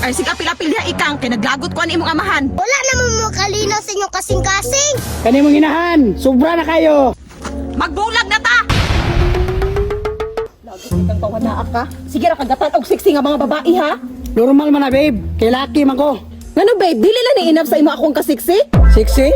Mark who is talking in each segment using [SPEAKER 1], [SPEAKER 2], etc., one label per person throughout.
[SPEAKER 1] Ay sig apil-apil diha ikang kay naglagot ko ani imong amahan.
[SPEAKER 2] Wala naman mo kalinaw sa inyong kasing-kasing.
[SPEAKER 3] Kani mong inahan, sobra na kayo.
[SPEAKER 1] Magbulag na ta. Lagi kang pawana ka. Sige ra kagatan og sexy nga mga babae ha.
[SPEAKER 3] Normal man na babe, kay laki man ko.
[SPEAKER 1] Ngano babe, dili lang ni enough sa imo akong kasiksi?
[SPEAKER 3] Sexy?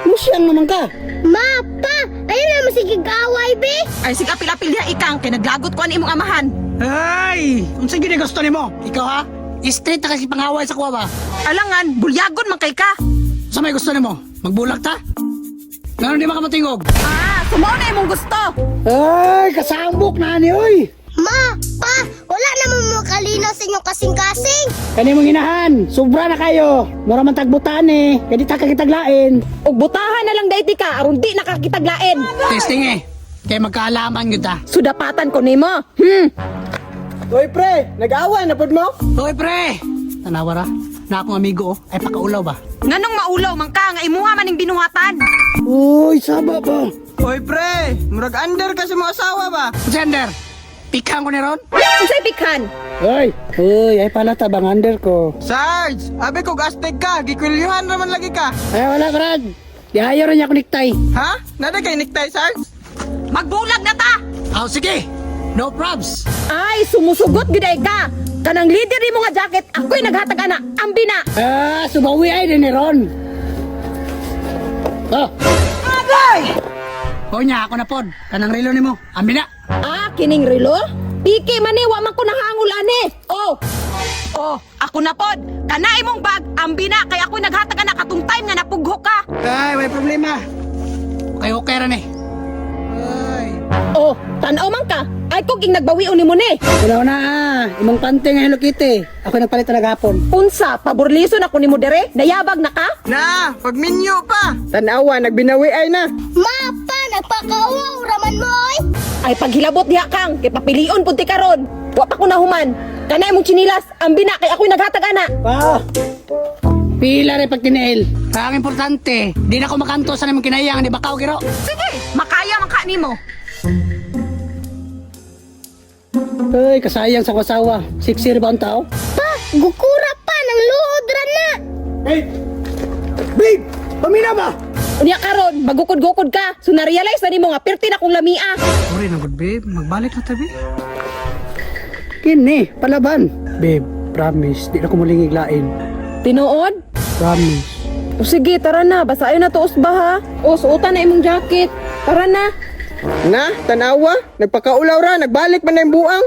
[SPEAKER 3] Musyang naman ka.
[SPEAKER 2] Ma, pa, ayun naman sige gaway, be.
[SPEAKER 1] Ay sig apil-apil diha ikang kay naglagot ko ani imong amahan.
[SPEAKER 3] Ay! Kung sige na gusto nimo, ikaw ha? Straight na kasi pangaway sa kuwa ba?
[SPEAKER 1] Alangan, bulyagon man kay ka.
[SPEAKER 3] Sa may gusto nimo, magbulag ta? Ngano di makamatingog?
[SPEAKER 1] Ah, sumao na imong gusto.
[SPEAKER 3] Ay, kasambok na ni oy.
[SPEAKER 2] Ma, pa, wala naman mo kalinaw sa inyong kasing-kasing.
[SPEAKER 3] Kani mong inahan, sobra na kayo. Mura man tagbutan eh, kaya di ta kakitaglain.
[SPEAKER 1] Og butahan na lang dayti ka aron di nakakitaglain.
[SPEAKER 3] Testing eh, kaya magkaalaman yun ta.
[SPEAKER 1] Sudapatan ko nimo.
[SPEAKER 3] Hoy pre, nag-away na pod mo? Hoy pre! Tanawa ra, na akong amigo ay pakaulaw ba?
[SPEAKER 1] Nganong maulaw man ka nga imuha man ning binuhatan?
[SPEAKER 3] Uy, saba ba?
[SPEAKER 4] Hoy pre, murag under ka sa mga asawa ba?
[SPEAKER 3] Gender, pikang ko ni Ron?
[SPEAKER 1] Unsay pikhan?
[SPEAKER 3] Hoy, ay pala tabang under ko.
[SPEAKER 4] Sarge, abe ko gaspeg ka, gikwilyuhan raman lagi ka.
[SPEAKER 3] Ay wala brad, dihayo rin niya ako niktay.
[SPEAKER 4] Ha? Nada kay nektay, Sarge?
[SPEAKER 1] Magbulag na ta.
[SPEAKER 3] Oh sige, no probs.
[SPEAKER 1] Ay, sumusugot giday ka. Kanang leader nimo nga jacket, ako'y naghatag ana. Ambi na.
[SPEAKER 3] Subawi ay din ni Ron. Oh.
[SPEAKER 1] Agay!
[SPEAKER 3] O niya, ako na pod. Kanang relo ni mo. Ambi na.
[SPEAKER 1] Ah, kining relo? Piki man ni, wa man ko nahangol ani. Oh, ako na pod. Kana imong bag, ambi na kay ako'y naghatag ana katong time nga napugho ka.
[SPEAKER 3] Ay, may problema. Okay rin eh. Ay.
[SPEAKER 1] Oh, tanaw man ka. Ay kog ing nagbawion nimo ni.
[SPEAKER 3] Wala na imong pante nga Hello Kitty. Ako nagpalit na gapon.
[SPEAKER 1] Unsa, paborlison ako nimo dere? Nayabag na ka?
[SPEAKER 4] Na, pag minyo pa.
[SPEAKER 3] Tanawa, nagbinawi ay na.
[SPEAKER 2] Ma, pa, nagpakawaw raman mo, oy.
[SPEAKER 1] Ay paghilabot diha kang kay papilion pud ti karon. Wa pa ko nahuman. Kana imong chinilas, ambi na kay ako'y naghatag ana.
[SPEAKER 3] Pa. Pila rin pag tinail. Ang importante, di na ako makanto sa namang kinayang, di ba kao giro?
[SPEAKER 1] Sige, makaya man ka nimo.
[SPEAKER 3] Ay, kasayang sa kasawa. 6 ba ang tao?
[SPEAKER 2] Pa, gukura pa, ng luod ra na.
[SPEAKER 3] Hey! Babe! Pamina ba?
[SPEAKER 1] Unya karon, magukod-gukod ka. So na-realize na nimo nga perti na kong lamia.
[SPEAKER 3] Sorry na good babe, magbalik na tabi. Kini, palaban. Babe, promise, di na ko muling iglain.
[SPEAKER 1] Tinuod?
[SPEAKER 3] Promise.
[SPEAKER 1] O sige, tara na. Basayo na to usba ha. O, suotan na imong jacket. Tara na.
[SPEAKER 4] Na, tanawa, nagpakaulaw ra, nagbalik man na yung buang.